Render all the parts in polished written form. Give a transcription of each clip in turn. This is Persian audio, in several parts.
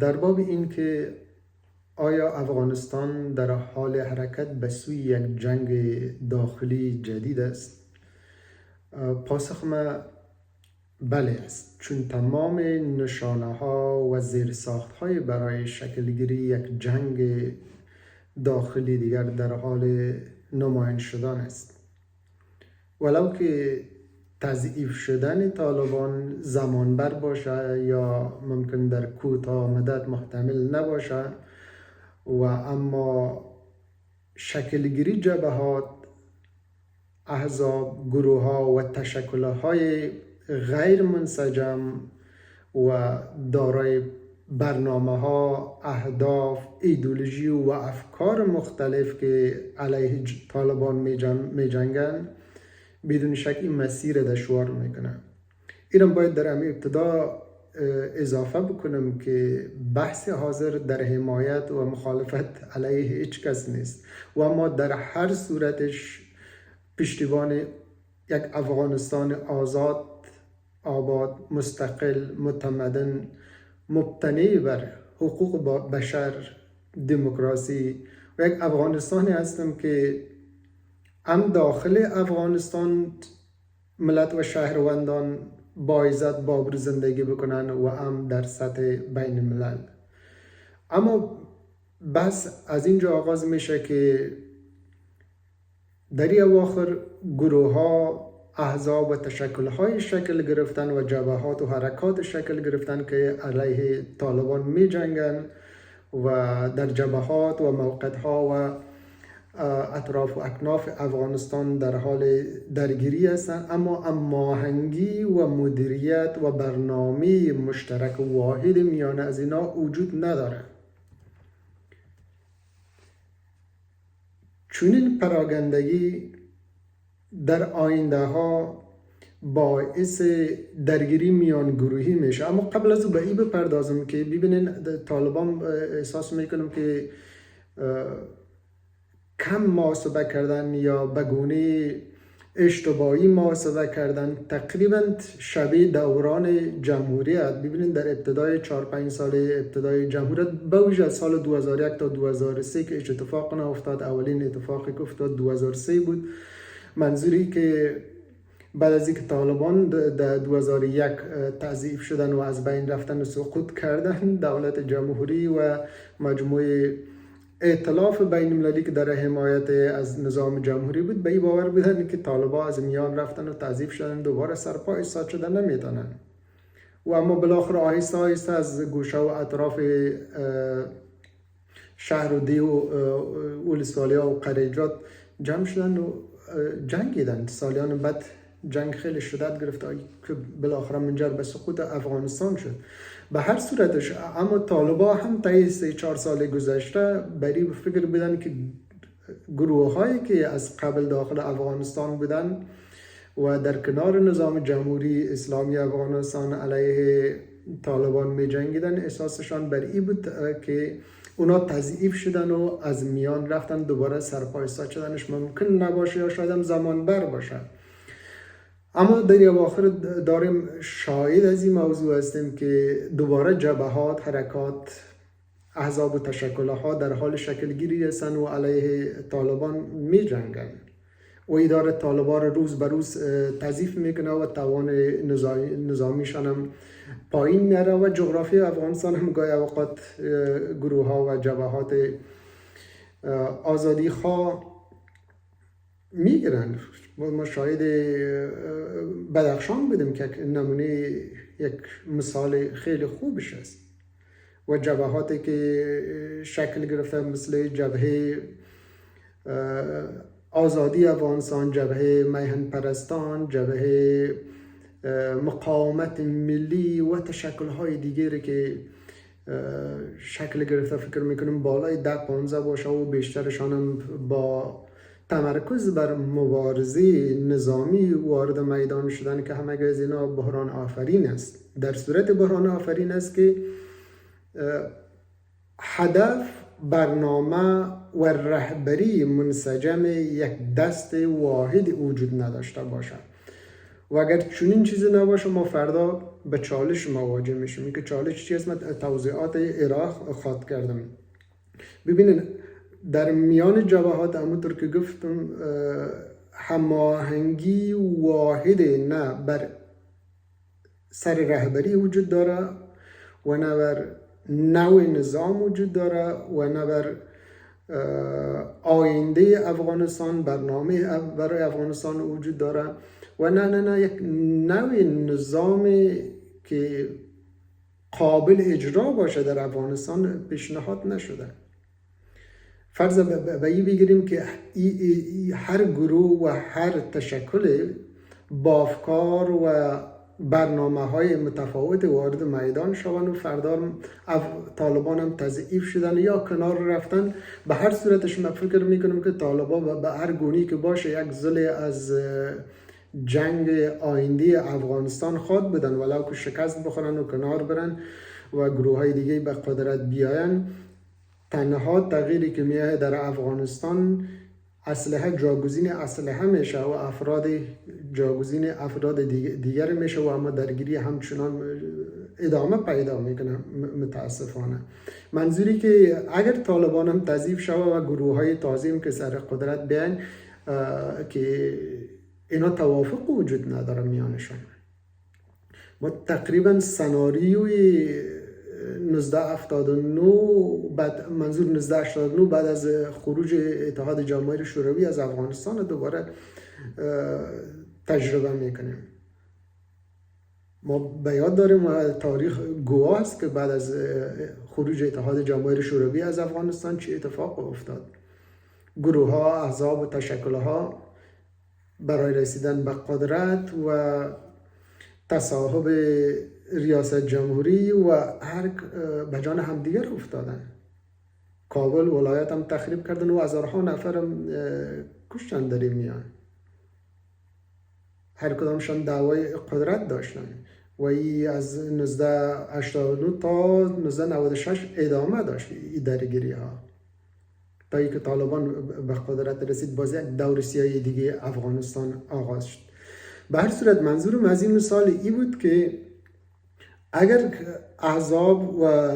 در باب این که آیا افغانستان در حال حرکت به سوی یک جنگ داخلی جدید است؟ پاسخ ما بله است، چون تمام نشانه ها و زیرساخت های برای شکلگیری یک جنگ داخلی دیگر در حال نمایان شدن است. ولو که تضعیف شدن طالبان زمان بر باشه یا ممکن در کوتاه مدت محتمل نباشه، و اما شکلگیری جبهات، احزاب، گروه ها و تشکل های غیر منسجم و دارای برنامه ها، اهداف، ایدئولوژی و افکار مختلف که علیه طالبان می جنگن، بدون شک این مسیر دشوار میکنه. اینم باید در ابتدا اضافه بکنم که بحث حاضر در حمایت و مخالفت علیه هیچ کس نیست و ما در هر صورتش پشتیبان یک افغانستان آزاد، آباد، مستقل، متمدن، مبتنی بر حقوق بشر، دموکراسی و یک افغانستانی هستم که هم داخل افغانستان ملت و شهروندان با عزت بابر زندگی بکنن و هم در سطح بین الملل. اما بس از اینجا آغاز میشه که در این اواخر گروه ها، احزاب و تشکل های شکل گرفتن و جبهات و حرکات شکل گرفتن که علیه طالبان می جنگن و در جبهات و موقعیت ها و اطراف و اکناف افغانستان در حال درگیری هستند، اما هماهنگی و مدیریت و برنامه مشترک واحد میان از اینا وجود نداره. چون این پراگندگی در آینده ها باعث درگیری میان گروهی میشه. اما قبل از به این بپردازم که ببینین طالبان احساس میکنم که کم محاسبه کردن یا به گونه اشتباهی محاسبه کردن. تقریبا شبیه دوران جمهوریت. ببینید در ابتدای 4-5 سال ابتدای جمهوریت، به ویژه از سال 2001 تا 2003 که اتفاق افتاد، اولین اتفاقی که افتاد 2003 بود. منظوری که بعد از اینکه طالبان در 2001 تضعیف شدن و از بین رفتن و سقوط کردن، دولت جمهوری و مجموعه ائتلاف بین المللی که در حمایت از نظام جمهوری بود، به این باور بودن که طالبان از میان رفتن و تضعیف شدن، دوباره سرپا ایستاد شدن نمیتونن. و اما بالاخره آهسته آهسته از گوشه و اطراف شهر و دی و ولسوالی و قریجات جمع شدن و جنگیدن. سالیان بعد جنگ خیلی شدت گرفت که بالاخره منجر به سقوط افغانستان شد. به هر صورتش اما طالبان هم طی 3-4 سال گذشته بری به فکر بودن که گروه هایی که از قبل داخل افغانستان بودن و در کنار نظام جمهوری اسلامی افغانستان علیه طالبان می جنگیدن، احساسشان بر این بود که اونا تضعیف شدن و از میان رفتن، دوباره سرپا ایستاد شدنش ممکن نباشه یا شاید هم زمان بر باشه. اما در اواخر داریم شاهد از این موضوع هستیم که دوباره جبهات، حرکات، احزاب و تشکلها در حال شکلگیری هستند و علیه طالبان می جنگن و اداره طالبان روز به روز تضعیف میکنه و توان نظامیشان هم پایین میاره و جغرافی افغانستان هم گاهی اوقات گروه ها و جبهات آزادی خواه میگیرن. ما شاهد بدخشان بودیم که نمونه یک مثال خیلی خوبش است و جبهاتی که شکل گرفتن مثل جبهه آزادی افغانستان، جبهه میهن پرستان، جبهه مقاومت ملی و تشکل‌های دیگری که شکل گرفته، فکر میکنم بالای 10-15 باشه و بیشترشان هم با تمرکز بر مبارزه نظامی وارد میدان شدن که همه از اینا بحران آفرین است. در صورت بحران آفرین است که هدف، برنامه و رهبری منسجم یک دست واحد وجود نداشته باشد و اگر چنین چیزی نباشه ما فردا به چالش مواجه میشیم. که چالش چی است؟ من توضیحات عراق خواهد کردم. ببینید در میان جبهات همونطور که گفتم هماهنگی واحد نه بر سر رهبری وجود داره و نه بر نوع نظام وجود داره و نه بر آینده افغانستان، برنامه برای افغانستان وجود داره و نه یک نوع نظامی که قابل اجرا باشه در افغانستان پیشنهاد نشده. فرض به این بگیریم که هر گروه و هر تشکل با افکار و برنامه‌های متفاوت وارد میدان شوند و فردا طالبان هم تضعیف شدن یا کنار رفتن. به هر صورتش من فکر میکنم که طالبان به هر گونی که باشه یک ضلع از جنگ آینده افغانستان خواد بدن، ولو که شکست بخورن و کنار برن و گروه های دیگه به قدرت بیاین. تنها تغییری که میاد در افغانستان اسلحه جاگزین اسلحه میشه و افراد جاگزین افراد دیگر میشه و اما درگیری همچنان ادامه پیدا میکنه متاسفانه. منظوری که اگر طالبان هم تضعیف شود و گروه های تازه که سر قدرت بیان که اینا توافق وجود نداره میانشان. ما تقریبا سناریوی 1979 بعد منظور 1989 بعد از خروج اتحاد جماهیر شوروی از افغانستان دوباره تجربه میکنیم. ما به یاد داریم و تاریخ گواه است که بعد از خروج اتحاد جماهیر شوروی از افغانستان چه اتفاق افتاد. گروه ها، احزاب و تشکل ها برای رسیدن به قدرت و تصاحب ریاست جمهوری و هر به جان همدیگر افتادن. کابل ولایت هم تخریب کردن و هزارها نفر هم کشتن در این میان. هر کدامشان دعوای قدرت داشتن و ای از 1989 تا 1996 ادامه داشت این درگیری ها تا ای که طالبان به قدرت رسید. باز یک دور سیاهی دیگه افغانستان آغاز شد. به هر صورت منظورم از این مثال ای بود که اگر احزاب و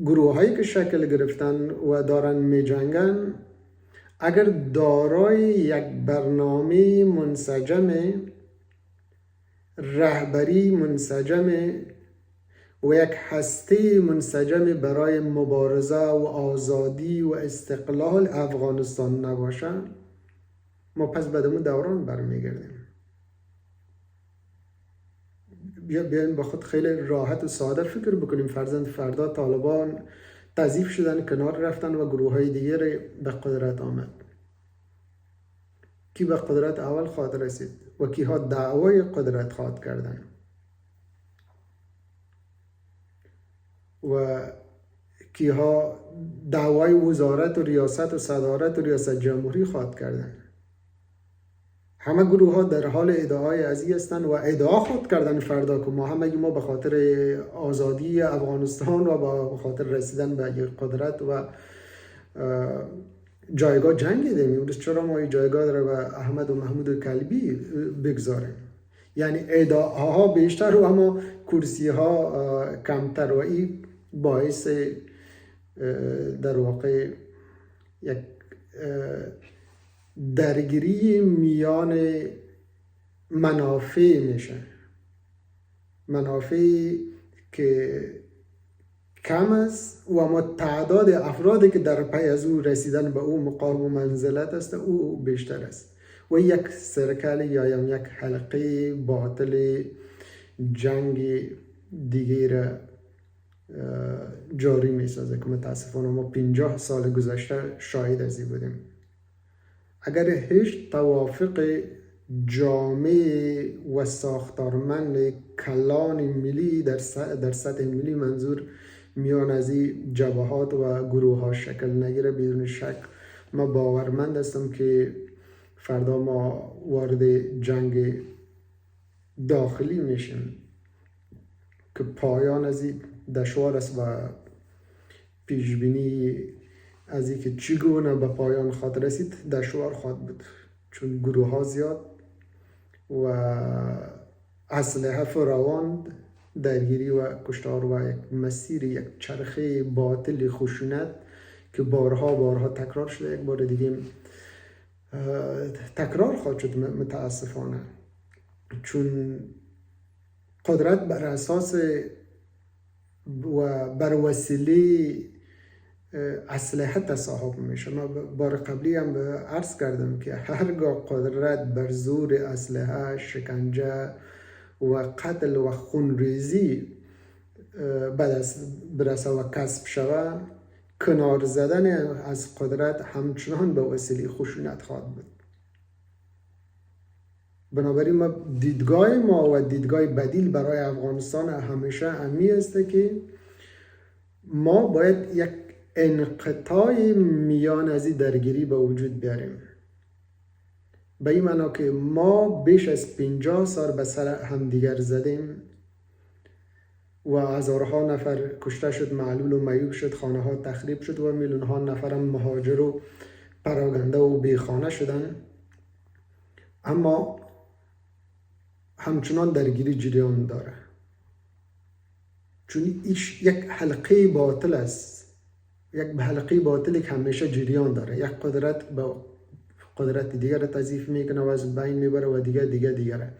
گروه هایی که شکل گرفتن و دارن می جنگن اگر دارای یک برنامه منسجم، رهبری منسجم و یک هسته منسجم برای مبارزه و آزادی و استقلال افغانستان نباشه، ما پس بدمون دوران برمیگردیم. بیاین با خود خیلی راحت و ساده فکر بکنیم. فردا طالبان تضعیف شدن، کنار رفتن و گروه های دیگر به قدرت آمد. کی به قدرت اول خواهد رسید و کی ها دعوای قدرت خواهد کردن و کی ها دعوای وزارت و ریاست و صدارت و ریاست جمهوری خواهد کردن. همه گروه ها در حال ادعای ازی هستند و ادعا خود کردن فردا که ما به خاطر آزادی افغانستان و به خاطر رسیدن به قدرت و جایگاه جنگیدیم. چرا ما این جایگاه را به احمد و محمود کلبی بگذاریم؟ یعنی ادعاها بیشتر و اما کرسی ها کمتر و این باعث در واقع یک درگیری میان منافع میشه. منافعی که کم است و اما تعداد افرادی که در پی از او رسیدن به او مقام و منزلت است او بیشتر است و یک سرکل یا یک حلقه باطل جنگ دیگه را جاری می سازه که متاسفانه ما 50 سال گذشته شاهد از این بودیم. اگر هیچ توافق جامع و ساختارمند کلان ملی در سطح ملی منظور میان از این جبهات و گروه ها شکل نگیره، بدون شک ما باورمند هستم که فردا ما وارد جنگ داخلی میشیم که پایان از این دشوار است و پیشبینی از این که چگونه به پایان خواهد رسید دشوار خواهد بود، چون گروه ها زیاد و اسلحه فراوان، درگیری و کشتار و یک مسیر، یک چرخه باطل خشونت که بارها تکرار شده، یک بار دیگه تکرار خواهد شد متاسفانه، چون قدرت بر اساس و بر وسیله اسلحه تصاحب میشه. ما بار قبلی هم عرض کردم که هرگاه قدرت بر زور اسلحه، شکنجه و قتل و خونریزی به دست برسه و کسب شود، کنار زدن از قدرت همچنان به وسیله خشونت خواهد بود. بنابراین ما دیدگاه ما و دیدگاه بدیل برای افغانستان همیشه همی است که ما باید یک انقطاع میان از این درگیری به وجود بیاریم، به این معنا که ما بیش از 50 سال به سر همدیگر زدیم و هزارها نفر کشته شد، معلول و معیوب شد، خانه ها تخریب شد و میلیون ها نفر مهاجر و پراگنده و بیخانه شدن، اما همچنان درگیری جریان داره، چون ایش یک حلقه باطل است، یک حلقه باطلی که همیشه جریان داره. یک قدرت با قدرت دیگر تضعیف میکنه و از بین میبره و دیگره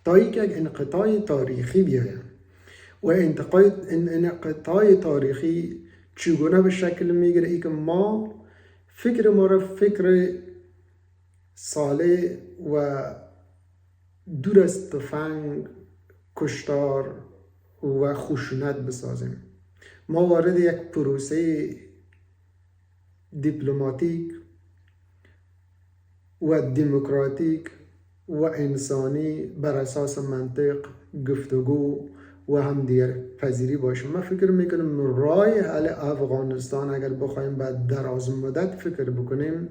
تا اینکه یک انقطاع تاریخی بیاید. و انقطاع تاریخی چگونه به شکل میگیره؟ ای که ما فکر ما را فکر صالح و دور از تفنگ، کشتار و خشونت بسازیم. ما وارد یک پروسه دیپلماتیک و دموکراتیک و انسانی بر اساس منطق، گفتگو و همدیگر پذیری باشیم. من فکر میکنم راه حل افغانستان اگر بخوایم بعد دراز مدت فکر بکنیم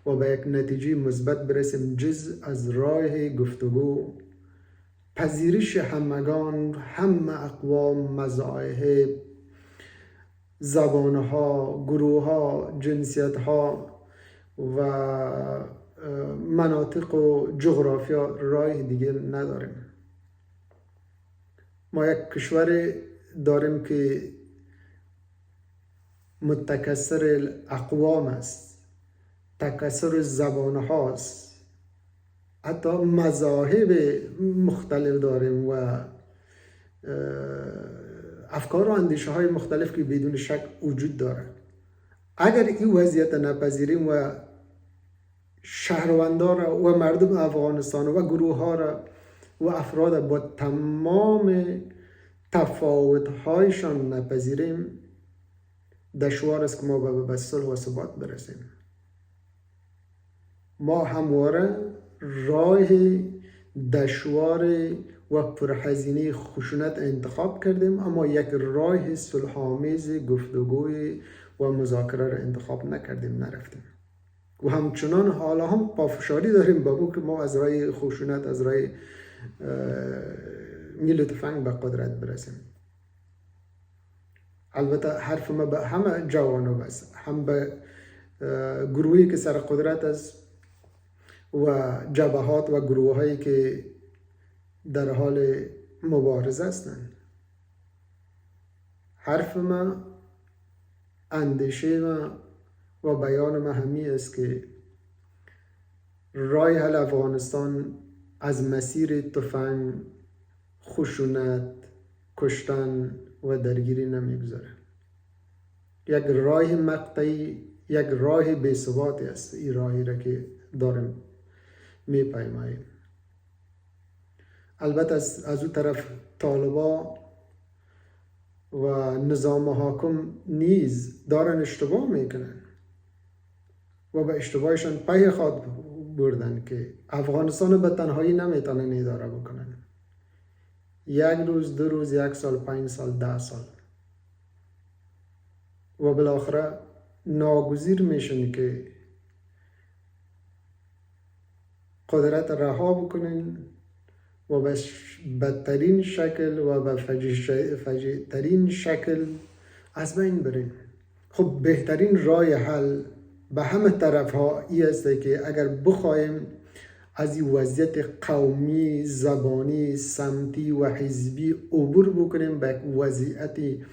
و به یک نتیجه مثبت برسیم، جز از راه گفتگو، پذیرش همگان، همه اقوام، مذاهب، زبانها، گروهها، جنسیتها و مناطق و جغرافیا، راه دیگه نداریم. ما یک کشور داریم که متکثر الاقوام است، تکثر زبان هاست، حتی مذاهب مختلف داریم و افکار و اندیشه های مختلف که بدون شک وجود داره. اگر این وضعیت نپذیریم و شهروندان را و مردم افغانستان و گروه ها را و افراد با تمام تفاوت هایشان نپذیریم، دشوار است که ما به صلح و ثبات برسیم. ما همواره راه دشوار و پرهزینه خشونت انتخاب کردیم، اما یک راه صلح‌آمیز گفتگوی و مذاکره را انتخاب نکردیم، نرفتیم و همچنان حالا هم پافشاری داریم با که ما از راه خشونت، از راه میل تفنگ به قدرت برسیم. البته حرف ما به همه جوانب است، هم به گروهی که سر قدرت است و جبهات و گروه هایی که در حال مبارزه هستند. حرف ما، اندیشه ما و بیان ما همی است که راه حل افغانستان از مسیر تفنگ، خشونت، کشتن و درگیری نمیگذاره. یک راه مقطعی، یک راه بی‌ثباتی است. این راهی را که داریم میپیماییم. البته از اون طرف طالبا و نظام حاکم نیز دارن اشتباه میکنن و به اشتباهشان پی خواهد بردن که افغانستان به تنهایی نمیتونن اداره بکنن. یک روز، 2 روز، 1 سال، 5 سال، 10 سال و بالاخره ناگزیر میشن که قدرت رها بکنن و به بدترین شکل و به فجیع‌ترین شکل از بین برین. خب بهترین راه حل به همه طرف ها ای است که اگر بخوایم از این وضعیت قومی، زبانی، سمتی و حزبی عبور بکنیم به یک وضعیتی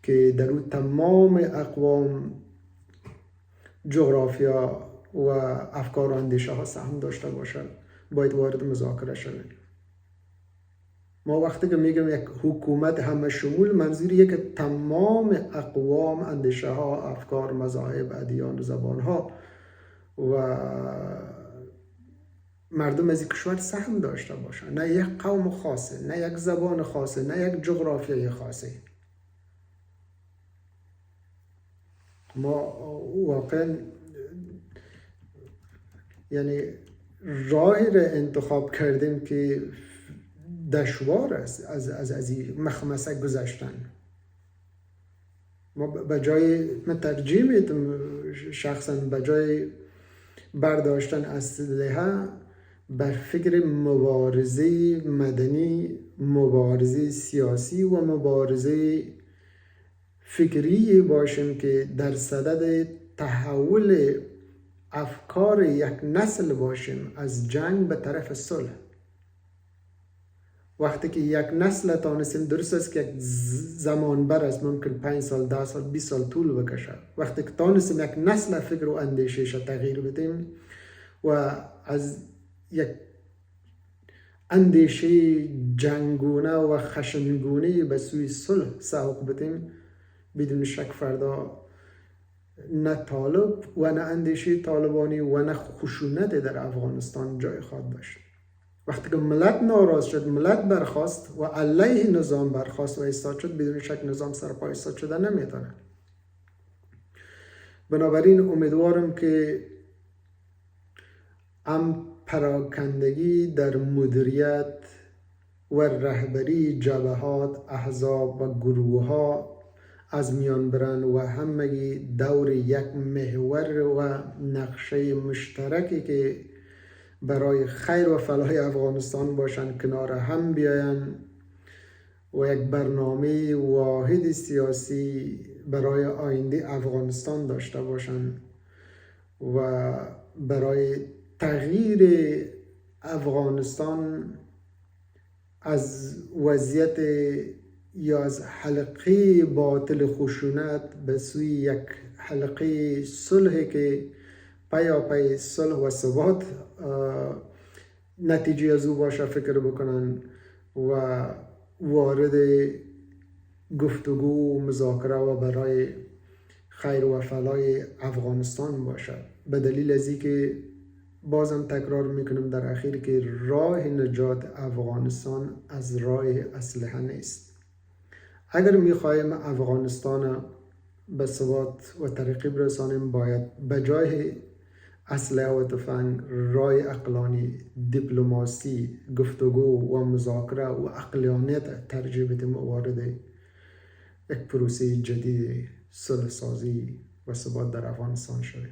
که در اون تمام اقوام، جغرافیا و افکار و اندیشه ها سهم داشته باشد، باید وارد مذاکره شویم. ما وقتی که میگم یک حکومت همه شمول، منظوریه که تمام اقوام، اندیشه ها، افکار، مذاهب، ادیان و زبان ها و مردم از این کشور سهم داشته باشند، نه یک قوم خاصه، نه یک زبان خاصه، نه یک جغرافیای خاصه. ما واقعا یعنی راهی را انتخاب کردیم که دشوار است از این مخمسه گذشتن. ما به جای، من ترجیح میدم شخصا به جای برداشتن اسلحه بر فکر مبارزه مدنی، مبارزه سیاسی و مبارزه فکری باشیم که در صدد تحول افکار یک نسل باشیم از جنگ به طرف صلح. وقتی که یک نسل تانستیم، درست است که یک زمان بر است، ممکن 5 سال، 10 سال، 20 سال طول بکشه. وقتی که تانستیم یک نسل فکر و اندیشهش تغییر بدیم و از یک اندیشه جنگونه و خشنگونه به سوی صلح سوق بدیم، بدون شک فردا نه طالب و نه اندیشه طالبانی و نه خشونت در افغانستان جای خواهد داشت. وقتی که ملت ناراض شد، ملت برخاست و علیه نظام برخاست و ایستاد شد، بدون شک نظام سرپا ایستاد شده نمیتونه. بنابراین امیدوارم که پراکندگی در مدیریت و رهبری جبهات، احزاب و گروه ها از میان برن و همگی دور یک محور و نقشه مشترکی که برای خیر و فلاح افغانستان باشن کنار هم بیاین و یک برنامه واحد سیاسی برای آینده افغانستان داشته باشن و برای تغییر افغانستان از وضعیت یا از حلقه باطل خشونت به سوی یک حلقه صلح که پیاپی صلح و ثبات نتیجه از او باشه فکر بکنن و وارد گفتگو و مذاکره و برای خیر و فلاح افغانستان باشه. به دلیل از اینکه بازم تکرار میکنم در اخیر که راه نجات افغانستان از راه اسلحه نیست. اگر میخواهیم افغانستان به ثبات و ترقی برسانیم، باید به جای اسلحه و تفنگ راه عقلانی، دیپلماسی، گفتگو و مذاکره و عقلانیت ترجیح بدیم و وارد یک پروسه جدید صلح سازی و ثبات در افغانستان شویم.